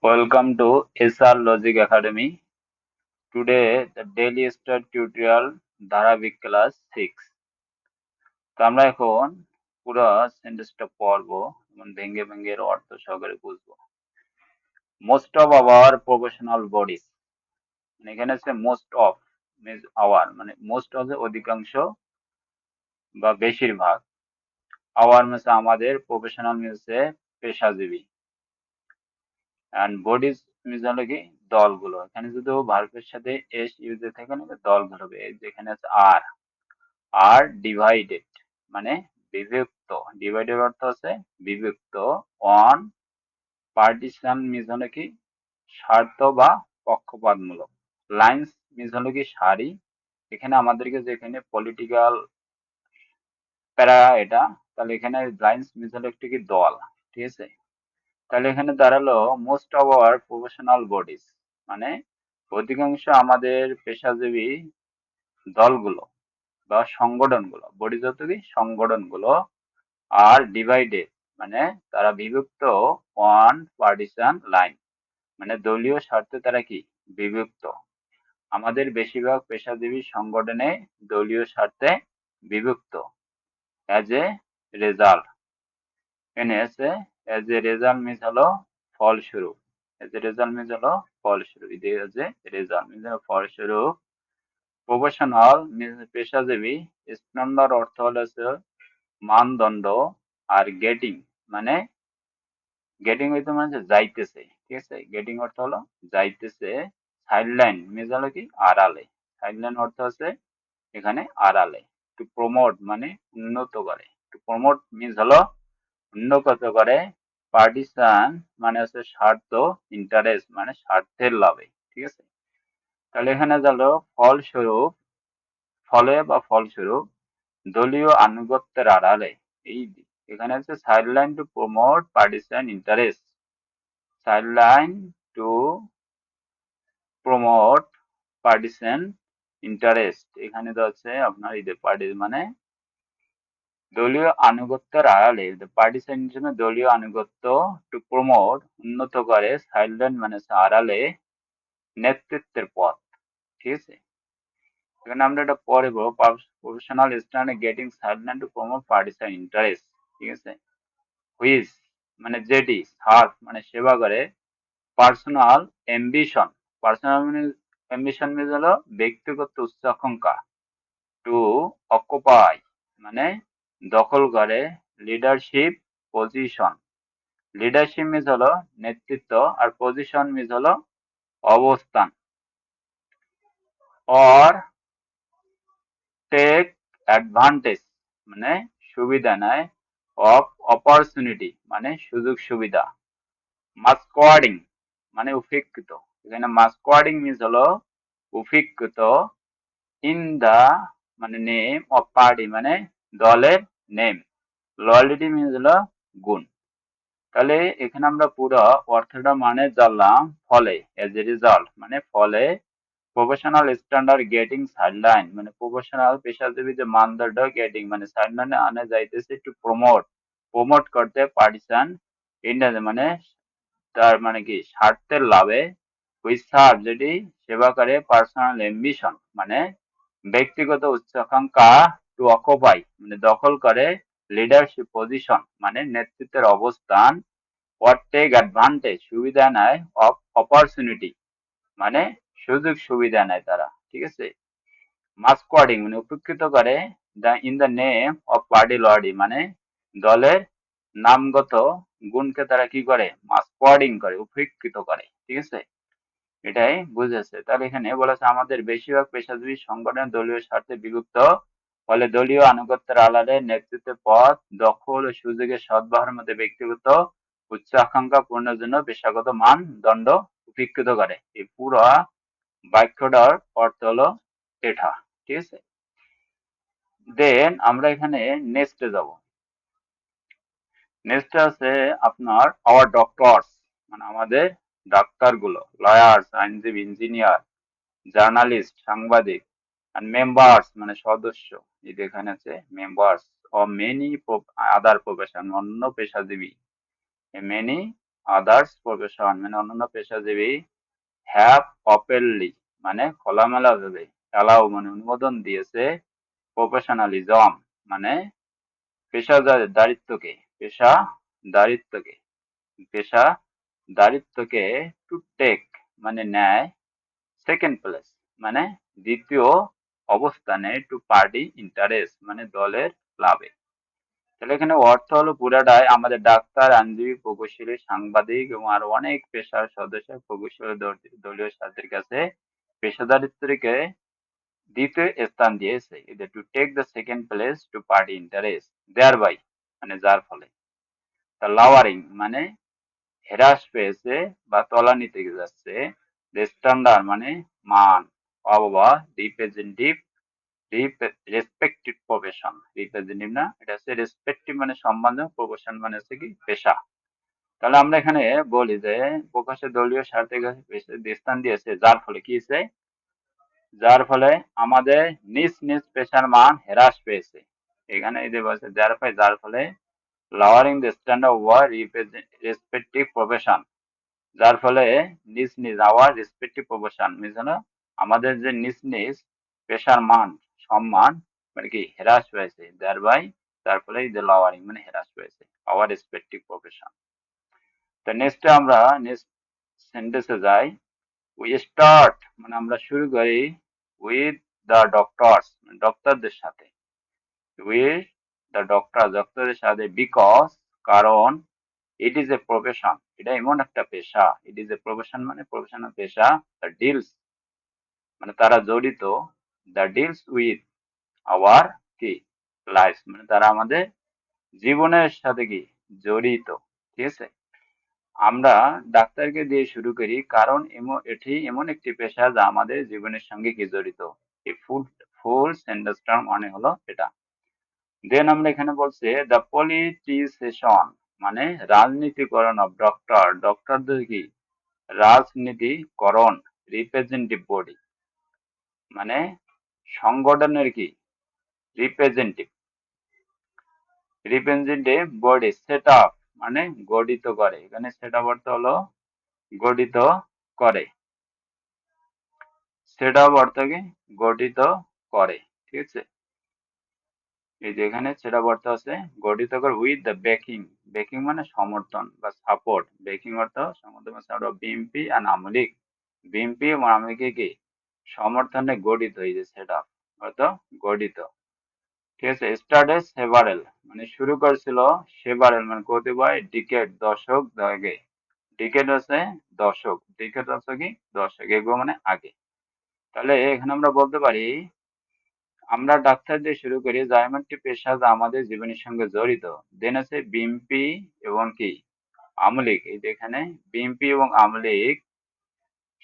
Welcome to SR Logic Academy. Today the daily start tutorial ধারাবাহিক class 6। তো আমরা এখন পুরো সেন্টেন্সটা পড়বো এবং ভেঙে ভেঙে এর অর্থ সহকারে বুঝবো। Most of our professional bodies, মানে এখানে আছে মোস্ট অফ মিনস আওয়ার, মানে মোস্ট অফ অধিকাংশ বা বেশিরভাগ, আওয়ার মিনস আমাদের, প্রফেশনাল মিনস পেশাজীবী, অ্যান্ড বডিজ মিনস হলো কি দলগুলো। এখানে যদি ভার্বের সাথে এস ইউজ থাকে না, দলগুলো হবে। এই যেখানে আছে আর আর ডিভাইডেড মানে বিভক্ত, ডিভাইডেড অর্থ আছে বিভক্ত, অন পার্টিশন মিনস হলো কি স্বার্থ বা পক্ষপাতমূলক, লাইন্স মিনস হলো কি সারি। এখানে আমাদেরকে যেখানে পলিটিক্যাল প্যারা এটা, তাহলে এখানে লাইন্স মিনস হলো একটি কি দল, ঠিক আছে। তাহলে এখানে দাঁড়ালো most of our professional bodies, মানে অধিকাংশ আমাদের পেশাজীবী দলগুলো বা সংগঠনগুলো, বডিজ অর্থ কি সংগঠনগুলো, আর ডিভাইডেড মানে তারা বিভক্ত, ওয়ান পার্টিশন লাইন মানে দলীয় স্বার্থে তারা কি বিভক্ত। আমাদের বেশিরভাগ পেশাজীবী সংগঠনে দলীয় স্বার্থে বিভক্ত। অ্যাজ এ রেজাল্ট, এখানে আছে অ্যাজ এ রেজাল্ট মিনস হলো ফলস্বরূপ, এজ এ রেজাল্ট মিনস হলো ফলস্বরূপ, এজ এ রেজাল্ট মিনস হলো ফলস্বরূপ। প্রফেশনাল মিনস পেশাজীবী, স্ট্যান্ডার্ড অর্থ হলো মানদণ্ড, আর গেটিং মানে গেটিং হইতে মানে যাইতেছে, ঠিক আছে। গেটিং অর্থ হলো যাইতেছে। সাইডলাইন মিনস হলো কি আড়ালে, সাইডলাইন অর্থ আছে এখানে আড়ালে। টু প্রমোট মানে উন্নত করে, টু প্রমোট মিনস হলো উন্নত করে। পার্টিসান মানে হচ্ছে স্বার্থ, ইন্টারেস্ট মানে স্বার্থের লাভে, ঠিক আছে। তাহলে এখানে গেল ফলস্বরূপ, ফলে বা ফলস্বরূপ, দলীয় আনুগত্যের আড়ালে। এই এখানে হচ্ছে sideline to promote partisan interest, sideline to promote partisan interest. এখানে তো আছে আপনার এই পার্টি মানে দলীয় আনুগত্যের আড়ালে, পার্টিসান হিসেবে দলীয় আনুগত্য, টু প্রমোট উন্নত করে, সাইডলাইন মানে আড়ালে, নেতৃত্বের পথ, ঠিক আছে। এখানে আমরা এটা পড়ব professional stand getting sideline to promote partisan interest, ঠিক আছে। হুইজ মানে যেটি, সার্ভ মানে সেবা করে, পার্সোনাল অ্যাম্বিশন, পার্সোনাল মানে অ্যাম্বিশন মানে হলো ব্যক্তিগত উচ্চাকাঙ্ক্ষা, টু অকুপাই মানে দখল করে, লিডারশিপ পজিশন, লিডারশিপ মিস হলো নেতৃত্ব, আর পজিশন মিস হলো অবস্থান। অর টেক অ্যাডভান্টেজ মানে সুবিধা নেয়, অফ অপরচুনিটি মানে সুযোগ সুবিধা। মাস্কওয়ার্ডিং মানে উপেক্ষিত, এখানে মাস্কওয়ার্ডিং মিনস হলো উপেক্ষিত। ইন দা মানে নেম অফ পার্টি মানে দলের নেম। লয়ালিটি মিনস হলো গুণ। তাহলে এখানে আমরা পুরো অর্থটা মানে জানলাম। ফলে এজ এ রেজাল্ট মানে ফলে, প্রফেশনাল স্ট্যান্ডার্ড গেটিং সাইডলাইন মানে প্রফেশনাল পেশাজীবী যে মানদণ্ড, গেটিং মানে সাইডলাইনে আনা যাইতেছে, টু প্রমোট প্রমোট করতে, পার্টিসান ইন্টারেস্ট মানে তার মানে কি স্বার্থের লাভে, হুইচ সার্ভ যেটি সেবা করে, পার্সোনাল অ্যাম্বিশন মানে ব্যক্তিগত উচ্চাকাঙ্ক্ষা, টু অকুপাই মানে দখল করে, লিডারশিপ পজিশন মানে নেতৃত্বের অবস্থান, or take advantage সুবিধা নেয়, of opportunity মানে সুযোগ সুবিধা নেয় তারা, ঠিক আছে। মাস্কওয়ার্ডিং মানে উপেক্ষিত করে, in the name off party loyalty মানে দলের নামগত গুণকে তারা কি করে, মাস্কওয়ার্ডিং করে, উপেক্ষিত করে, ঠিক আছে। এটাই বুঝেছে। তাহলে এখানে বলেছে আমাদের বেশিরভাগ পেশাজীবী সংগঠন দলীয় স্বার্থে বিভক্ত, ফলে দলীয় আনুগত্যের আড়ালে নেতৃত্বের পদ দখল ও সুযোগের সদ্ব্যবহারের মধ্যে ব্যক্তিগত উচ্চ আকাঙ্ক্ষা পূরণের জন্য পেশাগত মানদণ্ড উপেক্ষিত করে। এই পুরো বাক্যটার অর্থ হলো এটা, ঠিক আছে। দেন আমরা এখানে নেক্সটে যাব। নেক্সট আছে আপনার আওয়ার ডক্টরস মানে আমাদের ডাক্তারগুলো, লয়ার্স আইনজীবী, ইঞ্জিনিয়ার, জার্নালিস্ট সাংবাদিক, আর মেম্বার্স মানে সদস্য, এই যে এখানে আছে members of many other profession অন্য পেশাজীবী, মেনি আদার্স প্রফেশন মানে অন্যান্য পেশাজীবী হ্যাভ ওপেনলি মানে খোলামেলা ভাবে অ্যালাউ মানে অনুমোদন দিয়েছে প্রফেশনালিজম মানে পেশাদারিত্বকে পেশাদারিত্বকে পেশাদারিত্বকে টু টেক মানে নেয় সেকেন্ড প্লেস মানে দ্বিতীয় অবস্থানে টু পার্টি ইন্টারেস্ট মানে দলের লাভে। তাহলে এখানে অর্থ হলো পুরাটাই আমাদের ডাক্তার, আইনজীবী, প্রকৌশলী, সাংবাদিক এবং আরো অনেক পেশার সদস্য প্রকৌশলী দলীয় স্বার্থের কাছে পেশাদারিত্বকে দ্বিতীয় স্থান দিয়েছে to take the second place to party interest thereby মানে যার ফলে তা লাওয়ারিং মানে হ্রাস পেয়েছে বা তলানিতে যাচ্ছে স্ট্যান্ডার্ড মানে মান অথবা রিপ্রেজেন্টেটিভ রেসপেক্টিভ প্রফেশন রিপ্রেজেন্টেটিভ না এটা হচ্ছে রেসপেক্টিভ মানে সম্মানজনক প্রফেশন মানে হচ্ছে কি পেশা। তাহলে আমরা এখানে বলি যে প্রকাশের দলীয় স্বার্থের কাছে স্থান দিয়েছে যার ফলে কি হয়েছে যার ফলে আমাদের নিজ নিজ পেশার মান হ্রাস পেয়েছে। এখানে এই যে বলছে যার ফলে lowering the standard of our respective profession যার ফলে নিজ নিজ our respective profession হলো আমাদের যে নিজ নিজ পেশার মান সম্মান মানে কি হ্রাস পেয়েছে thereby যার ফলে এই যে lowering মানে হ্রাস পেয়েছে our respective profession। তো নেক্সট আমরা নেক্সট সেন্টেন্সে যাই we start মানে আমরা শুরু করি with the doctors ডক্টরদের সাথে with the ডক্টরদের সাথে because কারণ it is a profession এটা এমন একটা পেশা it is a profession মানে প্রফেশনাল পেশা the deals মানে তারা জড়িত the deals with our কি lives মানে তারা আমাদের জীবনের সাথে কি জড়িত। ঠিক আছে, আমরা ডাক্তারকে দিয়ে শুরু করি কারণ এটি এমন একটি পেশা যা আমাদের জীবনের সঙ্গে কি জড়িত। এই ফুল সেন্টেন্সটার মানে হলো এটা। দেন আমরা এখানে বলছে দ্য পলিটিসিশন মানে রাজনীতিকরণ অফ ডক্টরদের কি রাজনীতিকরণ রিপ্রেজেন্টেটিভ বডি মানে সংগঠনের কি রিপ্রেজেন্টেটিভ বডি সেট আপ মানে গঠিত করে। এখানে সেট আপ অর্থ হলো গঠিত করে, সেট আপ অর্থ কি গঠিত করে। ঠিক আছে, এই যে এখানে সেট আপ অর্থ আছে গঠিত করে উইথ দ্য বেকিং মানে সমর্থন বা সাপোর্ট বেকিং অর্থ সমর্থন সাপোর্ট বিএমপি আর আমলিক বিএমপি এবং আমলিকে কি সমর্থনে গঠিত এই যে সেট আপ অর্থ গঠিত। ঠিক আছে, স্টার্টেড সেভারেল মানে শুরু করেছিল সেভারেল মানে কতিপয় ডিকেড দশক আগে ডিকেড হচ্ছে দশক ডিকেড হচ্ছে কি দশক এগুলো মানে আগে। তাহলে এখানে আমরা বলতে পারি আমরা ডাক্তার দিয়ে শুরু করি যা এমন একটি পেশা যা আমাদের জীবনের সঙ্গে জড়িত। দেন আছে বিএমপি এবং কি আমলিক এই যে এখানে বিএমপি এবং আমলিক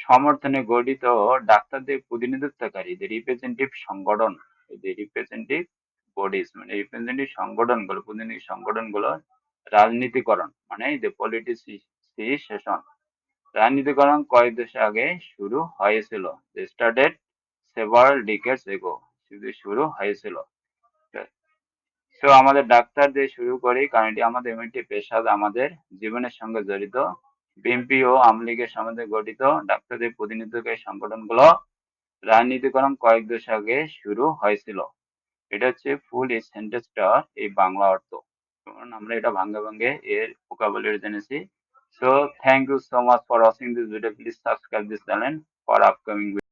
সমর্থনে গঠিত ডাক্তারদের প্রতিনিধিত্বকারী যে রিপ্রেজেন্টেটিভ সংগঠন এই যে রিপ্রেজেন্টেটিভ বডিজ মানে রিপ্রেজেন্টেটিভ সংগঠনগুলো প্রতিনিধি সংগঠনগুলো রাজনীতিকরণ মানে এই যে পলিটিসিশন রাজনীতিকরণ কয়েক দশক আগে শুরু হয়েছিল স্টার্টেড সেভারাল ডিকেডস এগো শুরু হয়েছিল। তো আমাদের ডাক্তার দিয়ে শুরু করি কারণ এটি আমাদের এমন একটি পেশা যা আমাদের জীবনের সঙ্গে জড়িত। বিএনপি ও আওয়ামী লীগের সমাজে গঠিত ডাক্তারদের প্রতিনিধিত্বকারী সংগঠনগুলো রাজনীতিকরণ কয়েক দশক আগে শুরু হয়েছিল। এটা হচ্ছে ফুল এই সেন্টেন্সটার এই বাংলা অর্থ। আমরা এটা ভাঙ্গে ভাঙ্গে এর ভোকাবুলারি জেনেছি। So thank you so much for watching this video. Please subscribe this channel for upcoming videos.